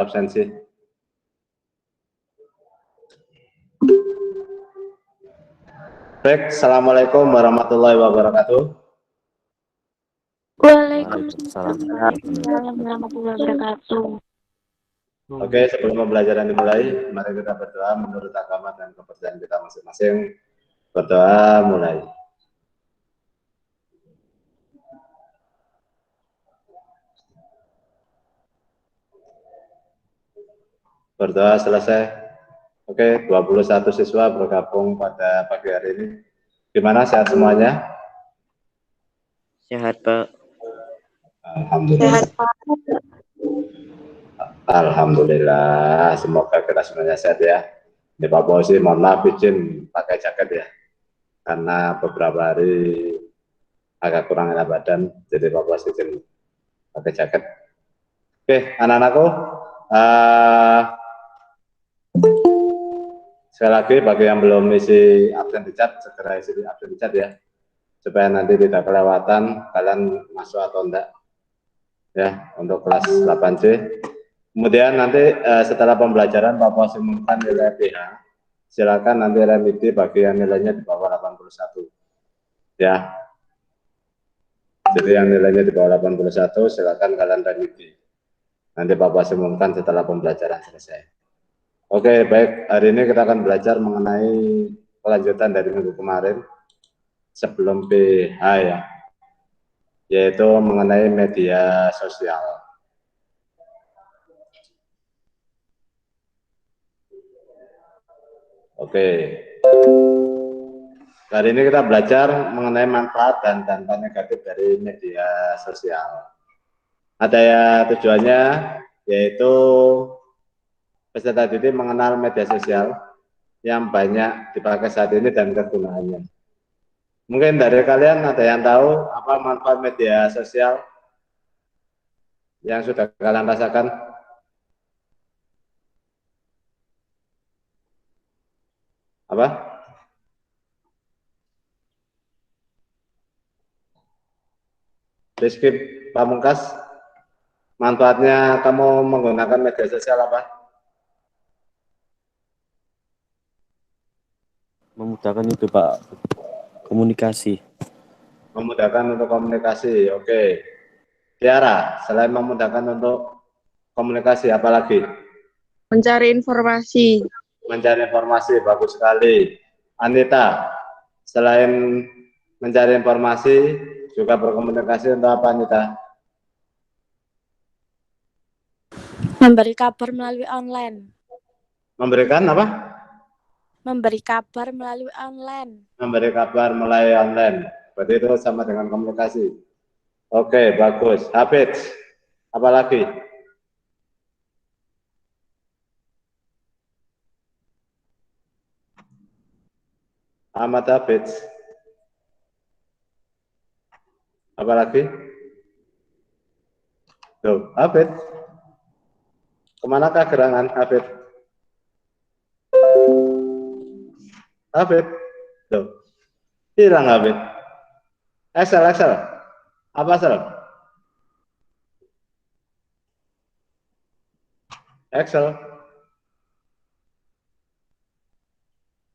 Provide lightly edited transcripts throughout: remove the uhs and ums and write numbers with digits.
absensi. Baik, assalamualaikum warahmatullahi wabarakatuh. Waalaikumsalam warahmatullahi wabarakatuh. Oke, sebelum pembelajaran dimulai, mari kita berdoa menurut agama dan kepercayaan kita masing-masing. Berdoa mulai. Berdoa selesai. Oke, 21 siswa bergabung pada pagi hari ini. Gimana, sehat semuanya? Sehat, Pak. Alhamdulillah. Sehat, Pak. Alhamdulillah, semoga kita semuanya sehat ya. Ini Pak Bosi, mohon maaf izin pakai jaket ya, karena beberapa hari agak kurang enak badan, jadi Pak Bosi izin pakai jaket. Oke, anak-anakku, sekali lagi bagi yang belum isi absen di chat, segera isi absen di chat ya, supaya nanti tidak kelewatan kalian masuk atau enggak ya untuk kelas 8C. Kemudian nanti setelah pembelajaran Pak Bos umumkan nilai PH, silakan nanti remedi bagi yang nilainya di bawah 81 ya. Jadi yang nilainya di bawah 81 silakan kalian remedi. Nanti Pak Bos umumkan setelah pembelajaran selesai. Oke, baik. Hari ini kita akan belajar mengenai kelanjutan dari minggu kemarin sebelum PH ya, yaitu mengenai media sosial. Oke. Hari ini kita belajar mengenai manfaat dan dampak negatif dari media sosial. Ada ya tujuannya, yaitu peserta didik mengenal media sosial yang banyak dipakai saat ini dan kegunaannya. Mungkin dari kalian ada yang tahu apa manfaat media sosial yang sudah kalian rasakan? Apa? Rizky Pamungkas, manfaatnya kamu menggunakan media sosial apa? Memudahkan itu, Pak, komunikasi. Memudahkan untuk komunikasi, oke. Tiara, selain memudahkan untuk komunikasi, apalagi? Mencari informasi. Mencari informasi, bagus sekali. Anita, selain mencari informasi, juga berkomunikasi untuk apa, Anita? Memberi kabar melalui online. Memberikan apa? Memberi kabar melalui online. Memberi kabar melalui online. Berarti itu sama dengan komunikasi. Oke, bagus. Habit, apalagi? Ahmad Habit. Apalagi? Tuh, Habit. Kemanakah gerangan Habit? Habit. Tuh. Hilang Habit. Excel. Apa Excel? Excel.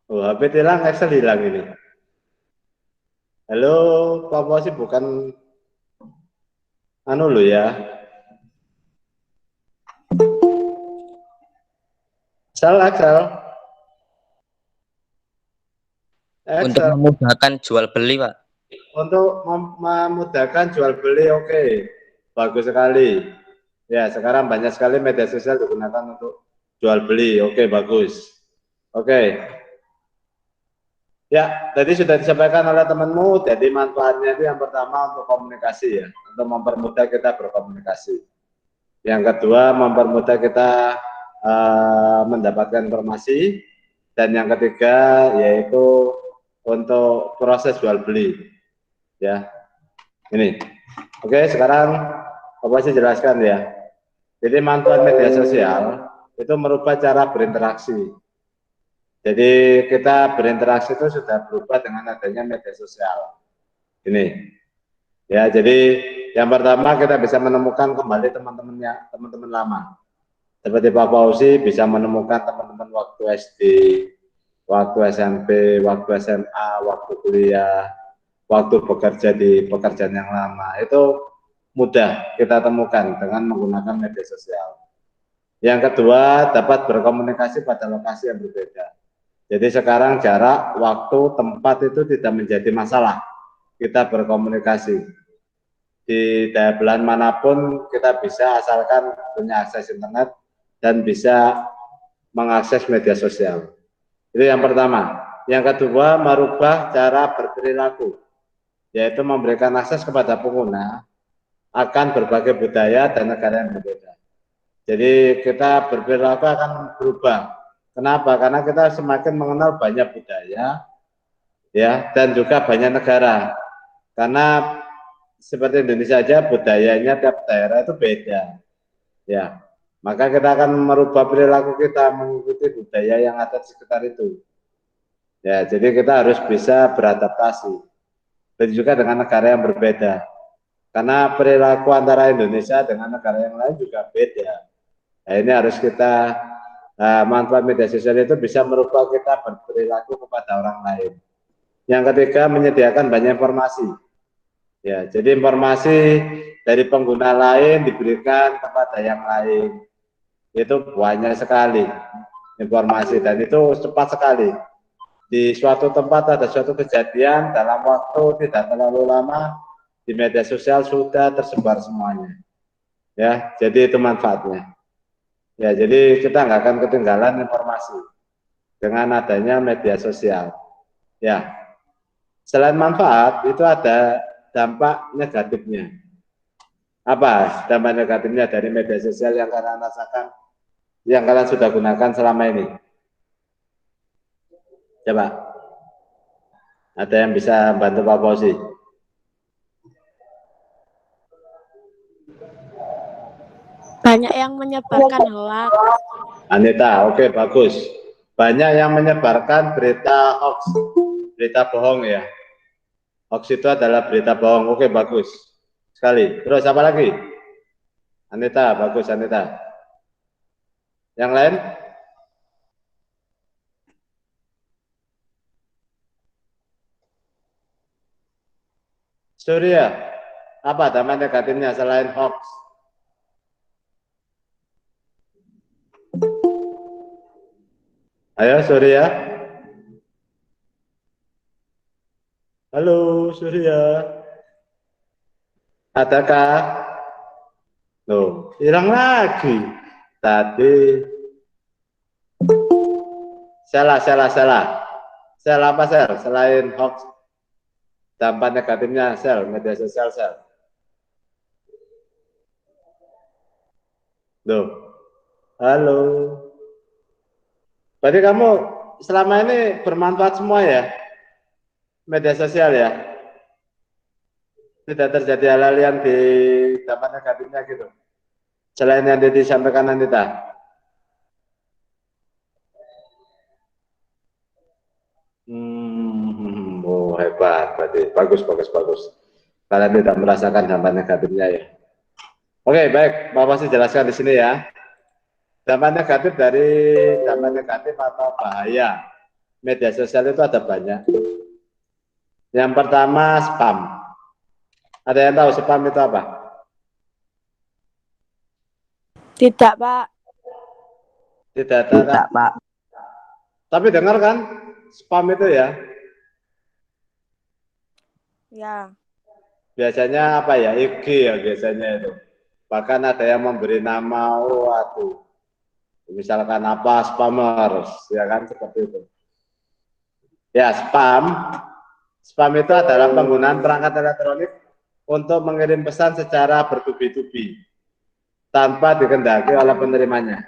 Oh, Habit hilang, Excel hilang ini. Halo, Pak Bosi bukan anu lo ya. Excel. Untuk memudahkan jual beli, Pak. Untuk memudahkan jual beli, oke. Bagus sekali. Ya, sekarang banyak sekali media sosial digunakan untuk jual beli. Oke, bagus. Oke. Ya, tadi sudah disampaikan oleh temanmu, jadi manfaatnya itu yang pertama untuk komunikasi ya, untuk mempermudah kita berkomunikasi. Yang kedua, mempermudah kita mendapatkan informasi. Dan yang ketiga, yaitu untuk proses jual beli. Ya, ini. Oke, sekarang Bapak saya jelaskan ya. Jadi manfaat media sosial itu merubah cara berinteraksi. Jadi kita berinteraksi itu sudah berubah dengan adanya media sosial. Ini. Ya, jadi yang pertama kita bisa menemukan kembali teman-teman lama. Seperti Pak Fauzi bisa menemukan teman-teman waktu SD, waktu SMP, waktu SMA, waktu kuliah, waktu bekerja di pekerjaan yang lama. Itu mudah kita temukan dengan menggunakan media sosial. Yang kedua, dapat berkomunikasi pada lokasi yang berbeda. Jadi sekarang jarak, waktu, tempat itu tidak menjadi masalah. Kita berkomunikasi. Di daerah belahan manapun kita bisa asalkan punya akses internet dan bisa mengakses media sosial. Itu yang pertama. Yang kedua, merubah cara berperilaku, yaitu memberikan akses kepada pengguna akan berbagai budaya dan negara yang berbeda. Jadi kita berperilaku akan berubah. Kenapa? Karena kita semakin mengenal banyak budaya, ya, dan juga banyak negara. Karena seperti Indonesia saja budayanya tiap daerah itu beda, ya. Maka kita akan merubah perilaku kita mengikuti budaya yang ada di sekitar itu. Ya, jadi kita harus bisa beradaptasi. Dan juga dengan negara yang berbeda. Karena perilaku antara Indonesia dengan negara yang lain juga beda. Nah, ini harus kita manfaat media sosial itu bisa merubah kita berperilaku kepada orang lain. Yang ketiga, menyediakan banyak informasi. Ya, jadi informasi dari pengguna lain diberikan kepada yang lain. Itu banyak sekali informasi dan itu cepat sekali. Di suatu tempat ada suatu kejadian dalam waktu tidak terlalu lama di media sosial sudah tersebar semuanya. Ya, jadi itu manfaatnya. Ya, jadi kita nggak akan ketinggalan informasi dengan adanya media sosial. Ya, selain manfaat itu ada dampak negatifnya. Apa dampak negatifnya dari media sosial yang kalian rasakan, yang kalian sudah gunakan selama ini? Coba, ada yang bisa bantu Pak Fauzi? Banyak yang menyebarkan hoax. Anita, oke, bagus. Banyak yang menyebarkan berita hoax, berita bohong ya. Hoax itu adalah berita bohong, oke, bagus sekali. Terus apa lagi? Anita, bagus Anita. Yang lain? Surya, apa dampak negatifnya selain hoax? Ayo Surya. Halo Surya. Adakah? Loh, hilang lagi. Tadi. Salah. Sel apa sel? Selain hoax, dampak negatifnya sel, media sosial sel. Loh, halo. Berarti kamu selama ini bermanfaat semua ya? Media sosial ya? Tidak terjadi hal-hal yang di dampak negatifnya gitu? Selain yang disampaikan Anita? Oh hebat, berarti bagus. Kalian tidak merasakan dampak negatifnya ya? Oke, baik, Bapak sih jelaskan di sini ya. Dampak negatif atau bahaya media sosial itu ada banyak. Yang pertama spam. Ada yang tahu spam itu apa? Tidak, Pak. Tidak, Pak. Tapi dengar kan spam itu ya? Ya. Biasanya apa ya? IG ya biasanya itu. Bahkan ada yang memberi nama, waduh, misalkan apa spammers, ya kan seperti itu. Ya spam itu adalah penggunaan perangkat elektronik untuk mengirim pesan secara bertubi-tubi tanpa dikehendaki oleh penerimanya.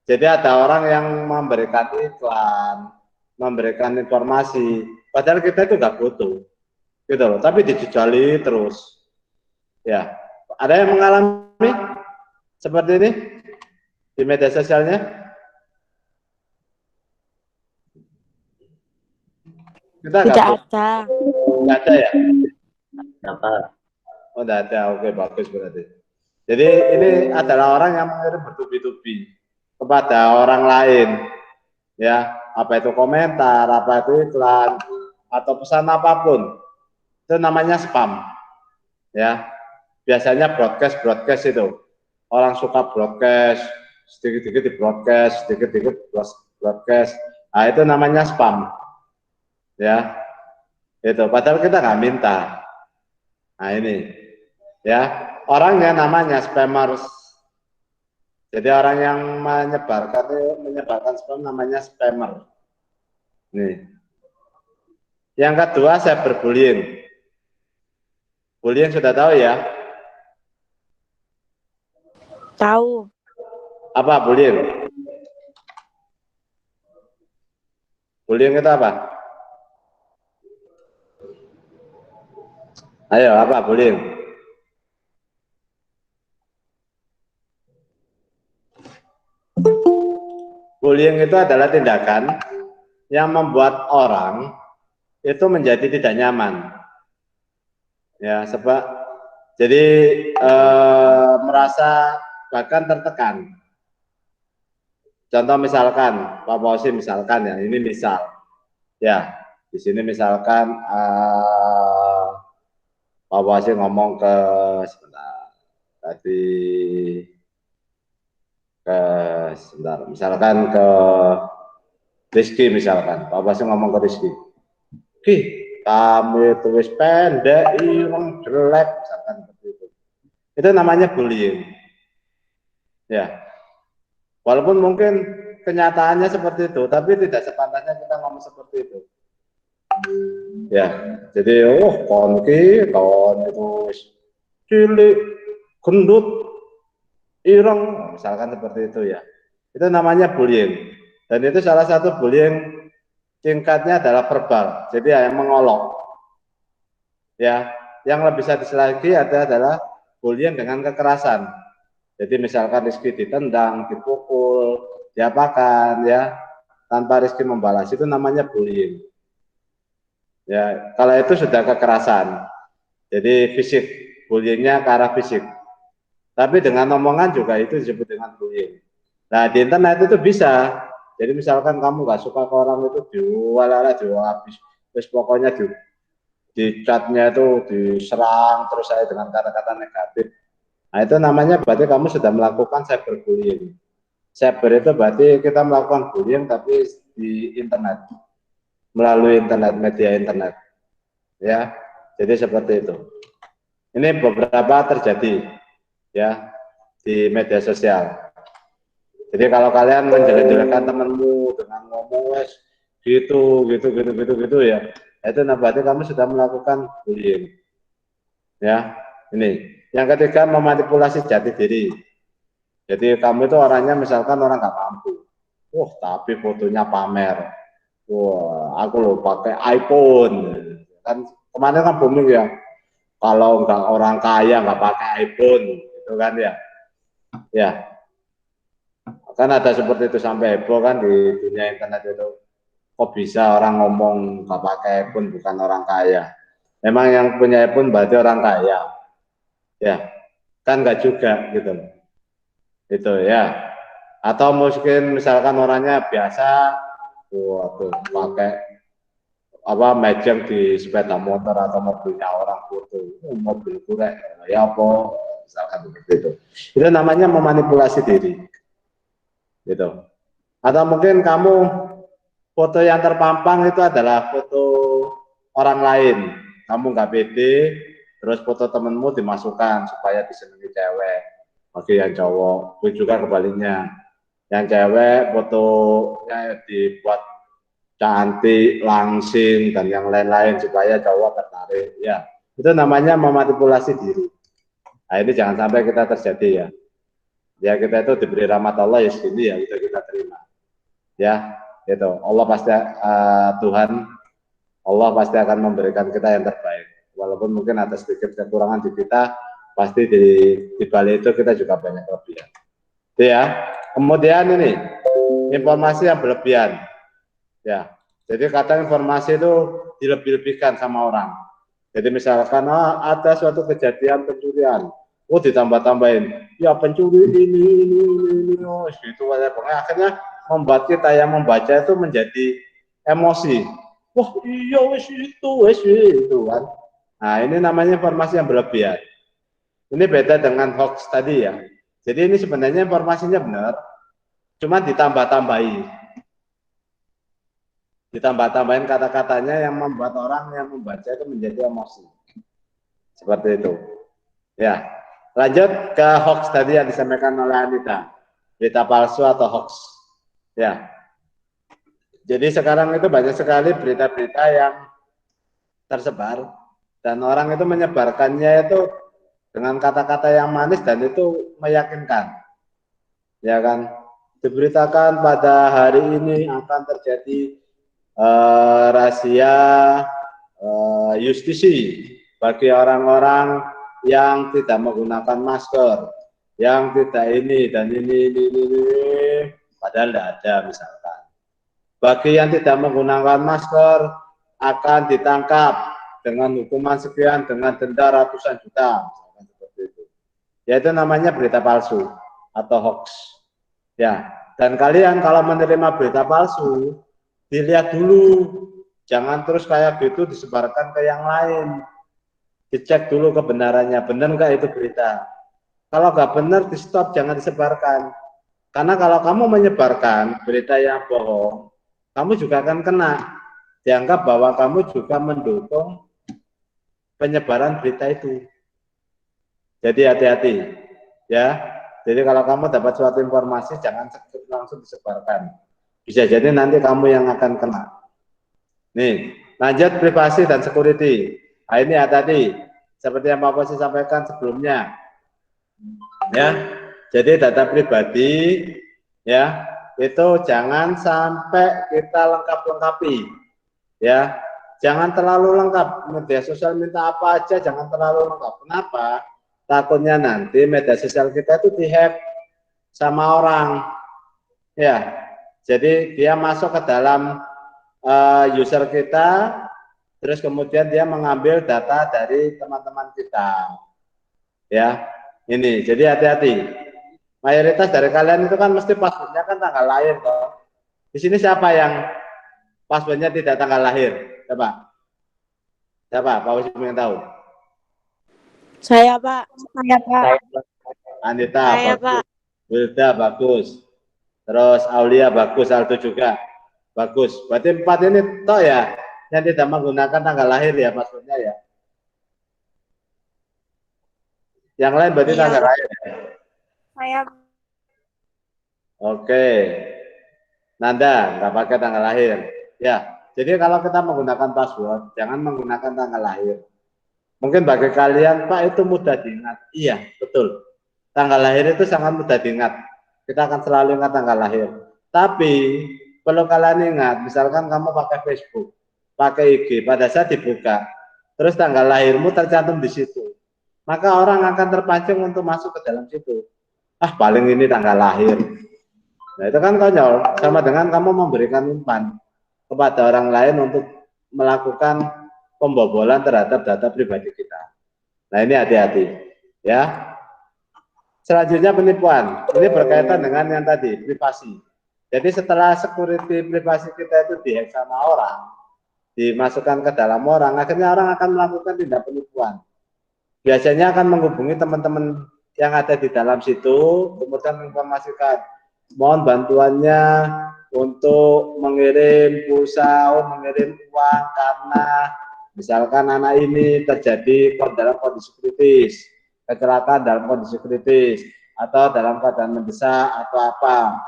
Jadi ada orang yang memberikan iklan, memberikan informasi, padahal kita itu nggak butuh, gitu loh. Tapi dijejali terus. Ya, ada yang mengalami seperti ini di media sosialnya? Kita Tidak ada. Nggak ada ya? Apa? Oh, nggak ada. Oke, bagus berarti. Jadi ini adalah orang yang mengirim bertubi-tubi kepada orang lain, ya, apa itu komentar, apa itu iklan, atau pesan apapun, itu namanya spam, ya. Biasanya broadcast itu, orang suka broadcast, sedikit-sedikit di broadcast, sedikit-sedikit broadcast, nah itu namanya spam, ya. Itu padahal kita nggak minta. Nah ini, ya, orangnya namanya spammers. Jadi orang yang menyebarkan spam namanya spammer. Nih. Yang kedua cyberbullying. Bullying sudah tahu ya? Tahu. Apa bullying? Bullying itu apa? Ayo, apa bullying? Bullying itu adalah tindakan yang membuat orang itu menjadi tidak nyaman. Ya, sebab jadi merasa bahkan tertekan. Contoh misalkan, Pak Fauzi misalkan ya, ini misal, ya, di sini misalkan Pak Fauzi ngomong ke sebentar, tadi ke sebentar, misalkan ke Rizky misalkan, Pak Fauzi ngomong ke Rizky, Ki, kamu itu wis pendek, ireng, jelek, misalkan seperti itu. Itu namanya bullying. Ya, walaupun mungkin kenyataannya seperti itu, tapi tidak sepantasnya kita ngomong seperti itu. Ya, jadi kon itu cilik, gendut, ireng, misalkan seperti itu ya. Itu namanya bullying. Dan itu salah satu bullying tingkatnya adalah verbal. Jadi yang mengolok. Ya, yang lebih sadis lagi adalah bullying dengan kekerasan. Jadi misalkan Rizky ditendang, dipukul, diapakan ya, tanpa Rizky membalas, itu namanya bullying. Ya, kalau itu sudah kekerasan. Jadi fisik, bullyingnya ke arah fisik. Tapi dengan omongan juga itu disebut dengan bullying. Nah, di internet itu bisa. Jadi misalkan kamu nggak suka ke orang itu diwalala, habis, terus pokoknya di chatnya itu diserang terus saya dengan kata-kata negatif. Nah, itu namanya berarti kamu sudah melakukan cyberbullying. Cyber itu berarti kita melakukan bullying tapi di internet, melalui internet, media internet. Ya, jadi seperti itu. Ini beberapa terjadi ya di media sosial. Jadi kalau kalian menjelek-jelekan temanmu dengan ngomong gitu ya, itu berarti kamu sudah melakukan bullying. Ya, ini. Yang ketiga memanipulasi jati diri. Jadi kamu itu orangnya misalkan orang nggak mampu. Tapi fotonya pamer. Aku loh pakai iPhone. Kan kemarin kan booming ya. Kalau nggak orang kaya nggak pakai iPhone, itu kan ya. Ya, kan ada seperti itu sampai heboh kan di dunia internet itu. Kok bisa orang ngomong nggak pakai iPhone bukan orang kaya? Memang yang punya iPhone berarti orang kaya. Ya, kan nggak juga gitu loh. Itu ya. Atau mungkin misalkan orangnya biasa, pakai apa mejeng di sepeda motor atau mobilnya orang foto, mobil kurek, ya apa, misalkan seperti itu namanya memanipulasi diri, gitu. Atau mungkin kamu foto yang terpampang itu adalah foto orang lain, kamu nggak pede, terus foto temenmu dimasukkan supaya disenangi cewek, bagi yang cowok, pun juga kebaliknya, yang cewek fotonya dibuat cantik, langsing, dan yang lain-lain supaya cowok tertarik. Ya, itu namanya memanipulasi diri. Nah, ini jangan sampai kita terjadi ya. Ya kita itu diberi rahmat Allah ya segini ya bisa kita terima. Ya, itu Allah pasti Tuhan Allah pasti akan memberikan kita yang terbaik. Walaupun mungkin ada sedikit kekurangan di kita, pasti di balik itu kita juga banyak kelebihan. Itu ya. Kemudian ini informasi yang berlebihan. Ya, jadi kata informasi itu dilebih-lebihkan sama orang. Jadi misalkan ada suatu kejadian pencurian, Oh ditambah-tambahin, ya pencuri ini, oh, gitu akhirnya membuat kita yang membaca itu menjadi emosi. Wah iya wes itu kan. Nah ini namanya informasi yang berlebihan. Ini beda dengan hoax tadi ya. Jadi ini sebenarnya informasinya benar, cuma ditambah-tambahin kata-katanya yang membuat orang yang membaca itu menjadi emosi. Seperti itu. Ya, lanjut ke hoax tadi yang disampaikan oleh Anita. Berita palsu atau hoax. Ya. Jadi sekarang itu banyak sekali berita-berita yang tersebar dan orang itu menyebarkannya itu dengan kata-kata yang manis dan itu meyakinkan. Ya kan? Diberitakan pada hari ini akan terjadi rahasia justisi bagi orang-orang yang tidak menggunakan masker, yang tidak ini dan ini, padahal tidak ada misalkan. Bagi yang tidak menggunakan masker akan ditangkap dengan hukuman sekian dengan denda ratusan juta, misalkan seperti itu. Yaitu namanya berita palsu atau hoax. Ya, dan kalian kalau menerima berita palsu, dilihat dulu, jangan terus kayak gitu disebarkan ke yang lain. Dicek dulu kebenarannya, benar nggak itu berita. Kalau nggak benar, di stop, jangan disebarkan. Karena kalau kamu menyebarkan berita yang bohong, kamu juga akan kena. Dianggap bahwa kamu juga mendukung penyebaran berita itu. Jadi hati-hati, ya. Jadi kalau kamu dapat suatu informasi, jangan langsung disebarkan. Bisa jadi nanti kamu yang akan kena. Nih, lanjut privasi dan security. Nah, ini ya tadi, seperti yang Pak Posisi sampaikan sebelumnya. Ya, jadi data pribadi, ya, itu jangan sampai kita lengkap-lengkapi. Ya, jangan terlalu lengkap. Media sosial minta apa aja, jangan terlalu lengkap. Kenapa? Takutnya nanti media sosial kita itu dihack sama orang. Ya, jadi dia masuk ke dalam user kita, terus kemudian dia mengambil data dari teman-teman kita. Ya, ini, jadi hati-hati. Mayoritas dari kalian itu kan mesti passwordnya kan tanggal lahir, toh. Di sini siapa yang passwordnya tidak tanggal lahir? Coba. Siapa? Pak Wisnu yang tahu. Saya, Pak. Saya, Pak. Anita, Saya, bagus. Pak. Wilda, bagus. Terus Aulia, bagus. Aldo juga. Bagus. Berarti 4 ini toh ya, yang tidak menggunakan tanggal lahir ya passwordnya ya. Yang lain berarti Iya, tanggal Pak. lahir ya. Saya. Oke. Nanda, nggak pakai tanggal lahir. Ya, jadi kalau kita menggunakan password, jangan menggunakan tanggal lahir. Mungkin bagi kalian, Pak, itu mudah diingat. Iya, betul. Tanggal lahir itu sangat mudah diingat. Kita akan selalu ingat tanggal lahir. Tapi, perlu kalian ingat, misalkan kamu pakai Facebook, pakai IG, pada saat dibuka, terus tanggal lahirmu tercantum di situ. Maka orang akan terpancing untuk masuk ke dalam situ. Ah, paling ini tanggal lahir. Nah, itu kan konyol. Sama dengan kamu memberikan umpan kepada orang lain untuk melakukan pembobolan terhadap data pribadi kita. Nah, ini hati-hati. Ya. Selanjutnya penipuan. Ini berkaitan dengan yang tadi, privasi. Jadi setelah security privasi kita itu dihack sama orang, dimasukkan ke dalam orang, akhirnya orang akan melakukan tindak penipuan. Biasanya akan menghubungi teman-teman yang ada di dalam situ, kemudian menginformasikan, mohon bantuannya untuk mengirim pulsa, mengirim uang karena misalkan anak ini terjadi dalam kondisi kritis, kecelakaan dalam kondisi kritis, atau dalam keadaan mendesak atau apa.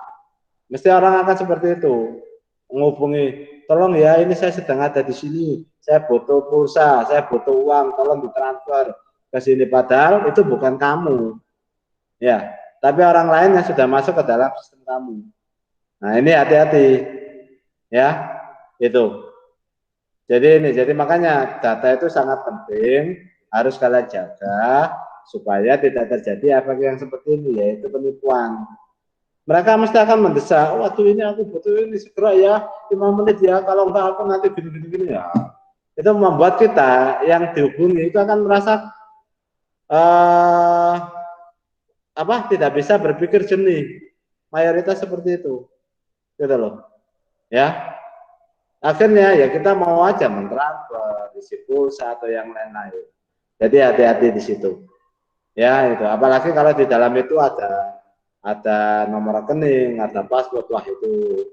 Mesti orang akan seperti itu, menghubungi, tolong ya ini saya sedang ada di sini, saya butuh pulsa, saya butuh uang, tolong ditransfer ke sini, padahal itu bukan kamu. Ya, tapi orang lain yang sudah masuk ke dalam sistem kamu. Nah, ini hati-hati. Ya, itu. Jadi makanya data itu sangat penting, harus kalian jaga supaya tidak terjadi efek yang seperti ini, yaitu penipuan. Mereka mesti akan mendesak, waduh ini aku butuh ini segera ya, 5 menit ya, kalau enggak aku nanti gini ya. Itu membuat kita yang dihubungi itu akan merasa tidak bisa berpikir jernih. Mayoritas seperti itu, gitu loh. Ya, akhirnya ya kita mau aja mentransfer, isi pulsa atau yang lain-lain. Jadi hati-hati di situ. Ya itu, apalagi kalau di dalam itu ada nomor rekening, ada password, wah itu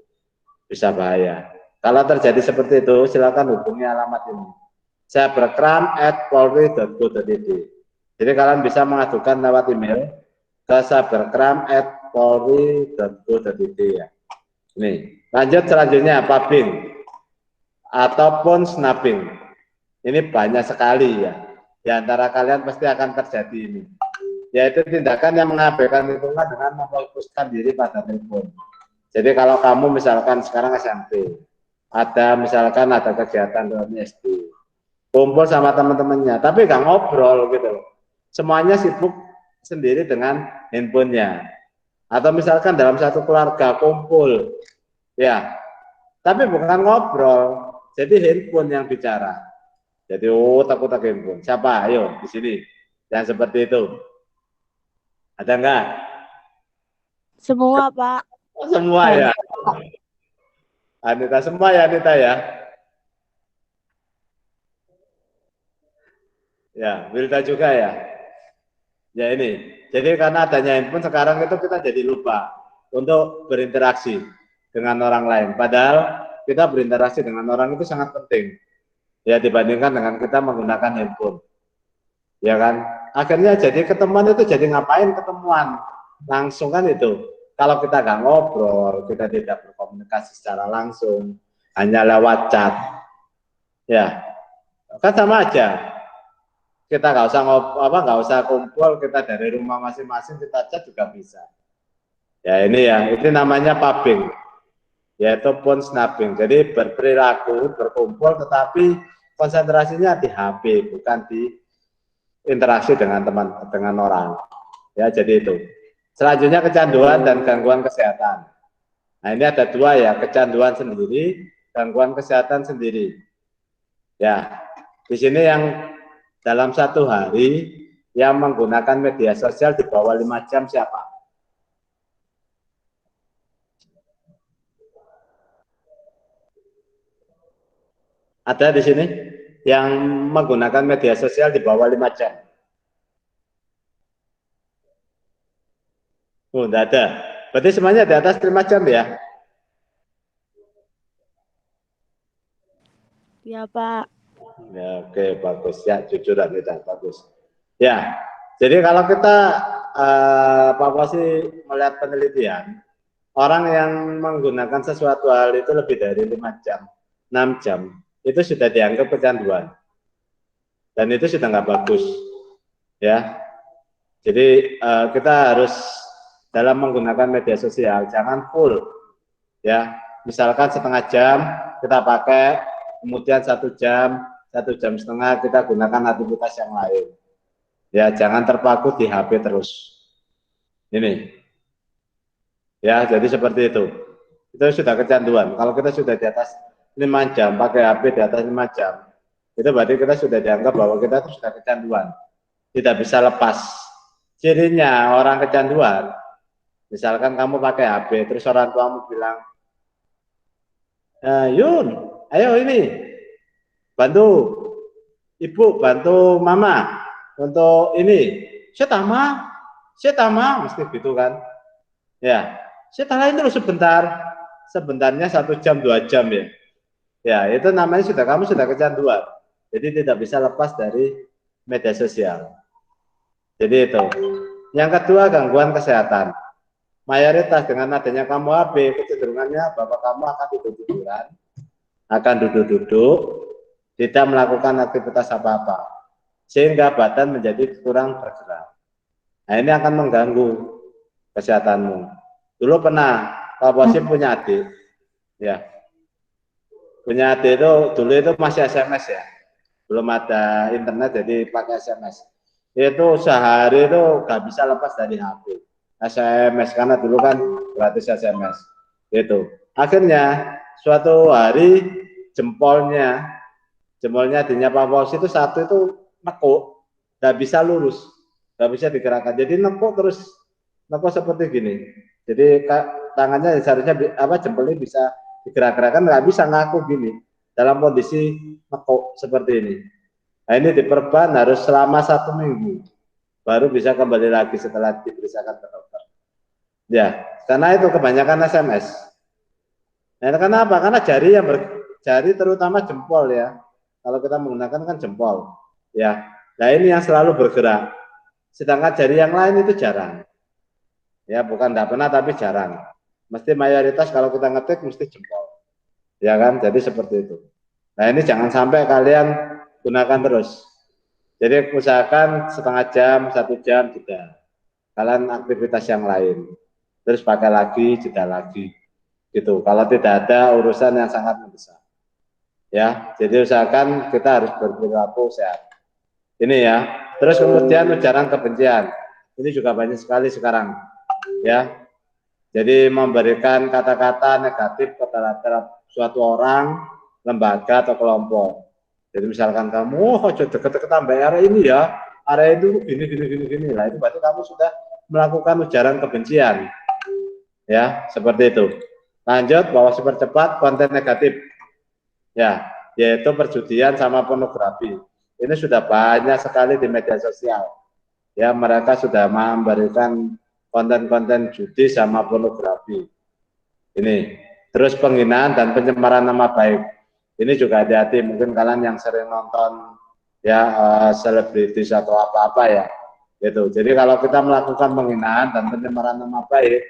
bisa bahaya. Kalau terjadi seperti itu, silakan hubungi alamat ini. cybercrime@polri.go.id. Jadi kalian bisa mengadukan lewat email ke cybercrime@polri.go.id ya. Ini. Lanjut selanjutnya pubbing ataupun snapping. Ini banyak sekali ya. Di antara kalian pasti akan terjadi ini. Yaitu tindakan yang mengabaikan lingkungan dengan memfokuskan diri pada telepon. Jadi kalau kamu misalkan sekarang SMP, misalkan ada kegiatan dalam SD, kumpul sama teman-temannya, tapi nggak ngobrol gitu. Semuanya sibuk sendiri dengan handphonenya. Atau misalkan dalam satu keluarga kumpul, ya, tapi bukan ngobrol, jadi handphone yang bicara. Jadi takut handphone. Siapa? Ayo di sini. Yang seperti itu. Ada enggak? Semua, Pak. Oh, semua ya. Anita semua ya, Anita ya. Ya, Wilda juga ya. Ya ini. Jadi karena adanya handphone sekarang itu kita jadi lupa untuk berinteraksi dengan orang lain. Padahal kita berinteraksi dengan orang itu sangat penting. Ya dibandingkan dengan kita menggunakan handphone. Ya kan? Akhirnya jadi ketemuan itu jadi ngapain ketemuan? Langsung kan itu. Kalau kita nggak ngobrol, kita tidak berkomunikasi secara langsung, hanya lewat chat. Ya, kan sama aja. Kita nggak usah nggak usah kumpul, kita dari rumah masing-masing kita chat juga bisa. Ya ini ya, itu namanya pubbing, yaitu phone snapping. Jadi berperilaku berkumpul, tetapi konsentrasinya di HP, bukan di interaksi dengan orang. Ya jadi itu. Selanjutnya kecanduan dan gangguan kesehatan. Nah ini ada dua ya, kecanduan sendiri, gangguan kesehatan sendiri. Ya, di sini yang dalam satu hari yang menggunakan media sosial di bawah 5 jam siapa? Ada di sini yang menggunakan media sosial di bawah 5 jam? Oh, enggak ada. Berarti semuanya di atas 5 jam ya? Ya, Pak. Ya, oke, bagus. Ya, jujur kita, bagus. Ya, jadi kalau kita sih melihat penelitian, orang yang menggunakan sesuatu hal itu lebih dari 5 jam, 6 jam, itu sudah dianggap kecanduan. Dan itu sudah nggak bagus. Ya, jadi kita harus dalam menggunakan media sosial, jangan full. Ya, misalkan setengah jam kita pakai, kemudian 1 jam, 1 jam setengah kita gunakan aktivitas yang lain. Ya, jangan terpaku di HP terus. Ini. Ya, jadi seperti itu. Itu sudah kecanduan. Kalau kita sudah di atas 5 jam, pakai HP di atas 5 jam, itu berarti kita sudah dianggap bahwa kita itu sudah kecanduan. Tidak bisa lepas. Cirinya orang kecanduan, misalkan kamu pakai HP, terus orang tuamu bilang, Yun, ayo ini, bantu ibu, bantu mama untuk ini, setama, mesti gitu kan? Ya, setelah itu sebentarnya 1 jam 2 jam ya. Ya, itu namanya kamu sudah kecanduan. Jadi tidak bisa lepas dari media sosial. Jadi itu. Yang kedua, gangguan kesehatan. Mayoritas dengan adanya kamu HP, kecenderungannya bahwa kamu akan tidur-tiduran, akan duduk-duduk, tidak melakukan aktivitas apa-apa, sehingga badan menjadi kurang bergerak. Nah, ini akan mengganggu kesehatanmu. Dulu pernah, Pak Bosim punya adik, ya, punya adik itu dulu itu masih SMS ya, belum ada internet, jadi pakai SMS. Itu sehari itu nggak bisa lepas dari HP. SMS karena dulu kan gratis SMS. Itu. Akhirnya suatu hari jempolnya dinyapa Pak itu satu itu nekuk, nggak bisa lurus, nggak bisa digerakkan. Jadi nekuk terus Maka seperti gini. Jadi tangannya seharusnya jempolnya bisa digerak-gerakkan, nggak bisa ngaku gini dalam kondisi nekuk seperti ini. Nah ini diperban harus selama 1 minggu, baru bisa kembali lagi setelah diperiksakan ke dokter. Ya, karena itu kebanyakan SMS. Nah, kenapa? Karena jari terutama jempol ya. Kalau kita menggunakan kan jempol, ya. Nah ini yang selalu bergerak. Sedangkan jari yang lain itu jarang. Ya, bukan tidak pernah tapi jarang. Mesti mayoritas kalau kita ngetik mesti jempol. Ya kan? Jadi seperti itu. Nah, ini jangan sampai kalian gunakan terus. Jadi usahakan setengah jam, 1 jam jeda. Kalian aktivitas yang lain. Terus pakai lagi, jeda lagi. Gitu. Kalau tidak ada urusan yang sangat mendesak. Ya, jadi usahakan kita harus berperilaku sehat. Ini ya. Terus kemudian ujaran kebencian. Ini juga banyak sekali sekarang. Ya. Jadi memberikan kata-kata negatif terhadap suatu orang, lembaga atau kelompok. Jadi misalkan kamu, deket-deket tambah area ini ya, area itu gini. Lah itu berarti kamu sudah melakukan ujaran kebencian. Ya, seperti itu. Lanjut, bawa super cepat konten negatif. Ya, yaitu perjudian sama pornografi. Ini sudah banyak sekali di media sosial. Ya, mereka sudah memberikan konten-konten judi sama pornografi. Ini. Terus penghinaan dan pencemaran nama baik. Ini juga hati-hati. Mungkin kalian yang sering nonton ya selebritis atau apa-apa ya. Gitu. Jadi kalau kita melakukan penghinaan dan pencemaran nama baik,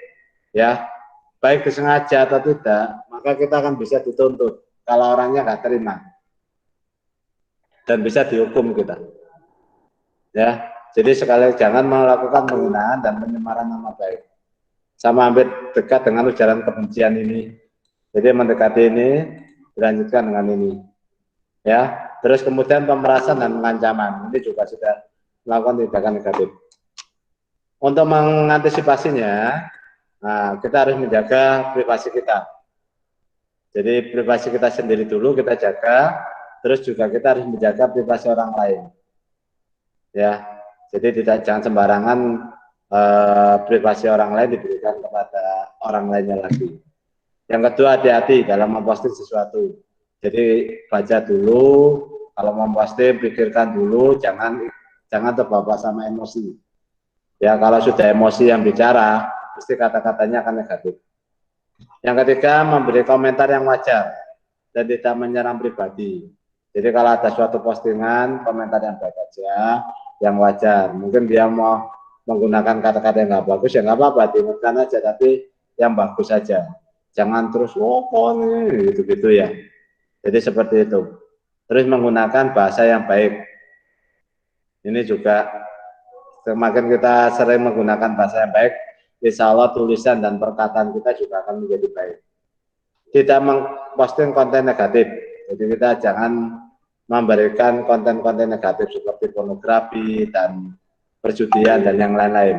ya baik disengaja atau tidak, maka kita akan bisa dituntut kalau orangnya nggak terima dan bisa dihukum kita. Ya, jadi sekali jangan melakukan penghinaan dan pencemaran nama baik. Sama hampir dekat dengan ujaran kebencian ini. Jadi mendekati ini, dilanjutkan dengan ini. Ya, terus kemudian pemerasan dan pengancaman. Ini juga sudah melakukan tindakan negatif. Untuk mengantisipasinya, nah, kita harus menjaga privasi kita. Jadi privasi kita sendiri dulu kita jaga, terus juga kita harus menjaga privasi orang lain. Ya, jadi jangan sembarangan privasi orang lain diberikan kepada orang lainnya lagi. Yang kedua, hati-hati dalam memposting sesuatu. Jadi baca dulu, kalau memposting pikirkan dulu, jangan terbawa sama emosi. Ya, kalau sudah emosi yang bicara, pasti kata-katanya akan negatif. Yang ketiga, memberi komentar yang wajar dan tidak menyerang pribadi. Jadi kalau ada suatu postingan, komentar yang baik aja, yang wajar. Mungkin dia mau menggunakan kata-kata yang nggak bagus, ya nggak apa-apa, diingatkan aja, tapi yang bagus saja. Jangan terus, gitu-gitu ya. Jadi seperti itu. Terus menggunakan bahasa yang baik. Ini juga semakin kita sering menggunakan bahasa yang baik, insya Allah tulisan dan perkataan kita juga akan menjadi baik. Tidak memposting konten negatif. Jadi kita jangan memberikan konten-konten negatif seperti pornografi dan perjudian dan yang lain-lain.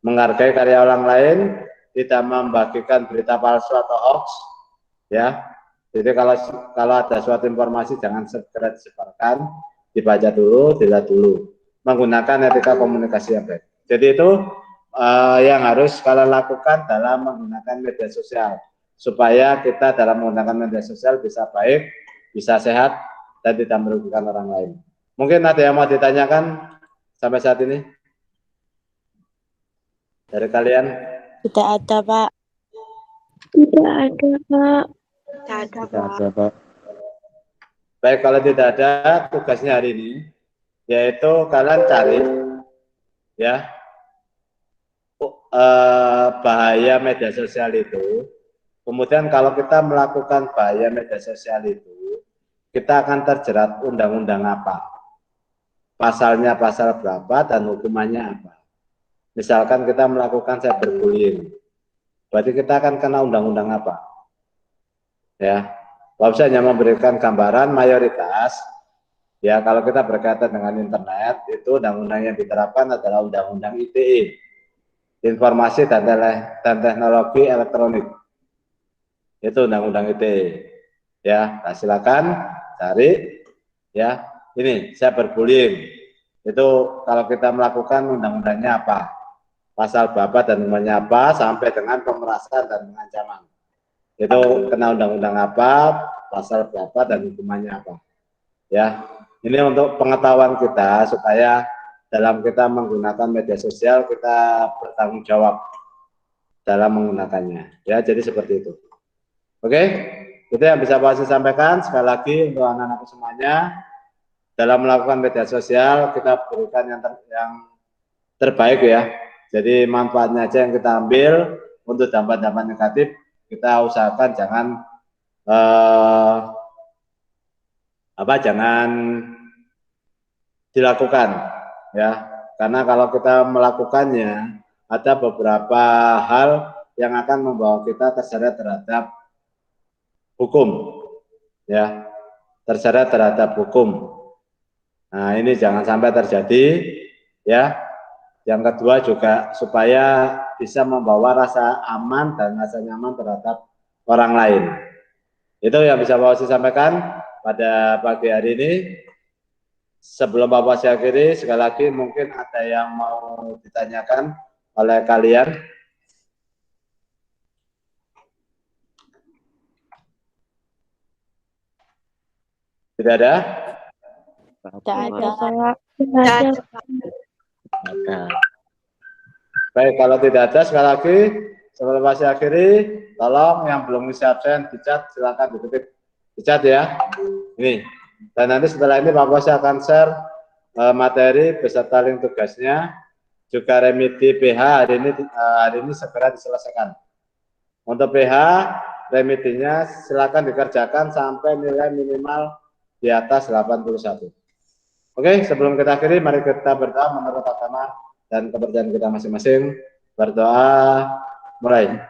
Menghargai karya orang lain, tidak membagikan berita palsu atau hoax, ya. Jadi kalau ada suatu informasi jangan segera disebarkan, dibaca dulu, dilihat dulu. Menggunakan etika komunikasi yang baik. Jadi itu yang harus kalian lakukan dalam menggunakan media sosial, supaya kita dalam menggunakan media sosial bisa baik, bisa sehat, dan tidak merugikan orang lain. Mungkin ada yang mau ditanyakan sampai saat ini dari kalian? Tidak ada, Pak. Tidak ada, Pak. Tidak ada, Pak. Baik, kalau tidak ada, tugasnya hari ini yaitu kalian cari ya bahaya media sosial itu. Kemudian kalau kita melakukan bahaya media sosial itu, kita akan terjerat undang-undang apa? Pasalnya pasal berapa dan hukumannya apa? Misalkan kita melakukan cyberbullying, berarti kita akan kena undang-undang apa? Ya, website hanya memberikan gambaran mayoritas. Ya, kalau kita berkaitan dengan internet, itu undang-undang yang diterapkan adalah undang-undang ITE, Informasi dan Teknologi Elektronik. Itu undang-undang ITE. Ya, nah silakan cari. Ya, ini cyberbullying. Itu kalau kita melakukan undang-undangnya apa? pasal bapak dan hukumannya apa, sampai dengan pemerasan dan pengancaman. Itu kena undang-undang apa, pasal berapa, dan hukumannya apa. Ya, ini untuk pengetahuan kita supaya dalam kita menggunakan media sosial kita bertanggung jawab dalam menggunakannya. Ya, jadi seperti itu. Oke, itu yang bisa Pak Wasi sampaikan. Sekali lagi untuk anak-anak semuanya, dalam melakukan media sosial kita berikan yang terbaik ya. Jadi manfaatnya aja yang kita ambil. Untuk dampak-dampak negatif kita usahakan jangan jangan dilakukan ya, karena kalau kita melakukannya ada beberapa hal yang akan membawa kita terseret terhadap hukum ya, terseret terhadap hukum. Nah, ini jangan sampai terjadi ya. Yang kedua juga supaya bisa membawa rasa aman dan rasa nyaman terhadap orang lain. Itu yang bisa Pak Wasi sampaikan pada pagi hari ini. Sebelum Pak Wasi akhiri, sekali lagi mungkin ada yang mau ditanyakan oleh kalian. Tidak ada? Tidak ada, Pak. Baik, kalau tidak ada, sekali lagi sebelum Pak Wasi akhiri, tolong yang belum isi absen di chat, silakan diketik di chat ya. Ini. Dan nanti setelah ini Pak Wasi akan share materi beserta link tugasnya, juga remedi PH hari ini segera diselesaikan. Untuk PH remedinya silakan dikerjakan sampai nilai minimal di atas 81. Oke, sebelum kita akhiri, mari kita berdoa menurut agama dan kepercayaan kita masing-masing. Berdoa, mulai.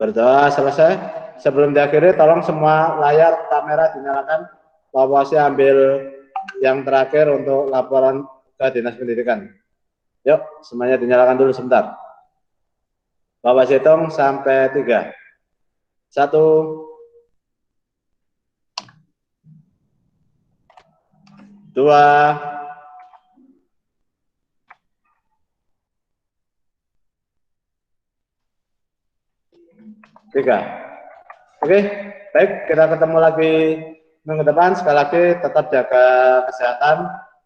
Berdoa selesai. Sebelum diakhiri, tolong semua layar kamera dinyalakan. Pak Wasi ambil yang terakhir untuk laporan ke Dinas Pendidikan. Yuk, semuanya dinyalakan dulu sebentar. Pak Wasi hitung sampai 3. 1, 2, 3. Oke, baik, kita ketemu lagi minggu depan. Sekali lagi tetap jaga kesehatan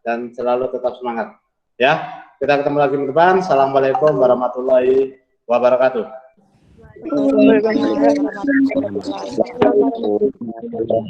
dan selalu tetap semangat. Ya, kita ketemu lagi minggu depan. Assalamualaikum warahmatullahi wabarakatuh. Waalaikumsalam warahmatullahi wabarakatuh.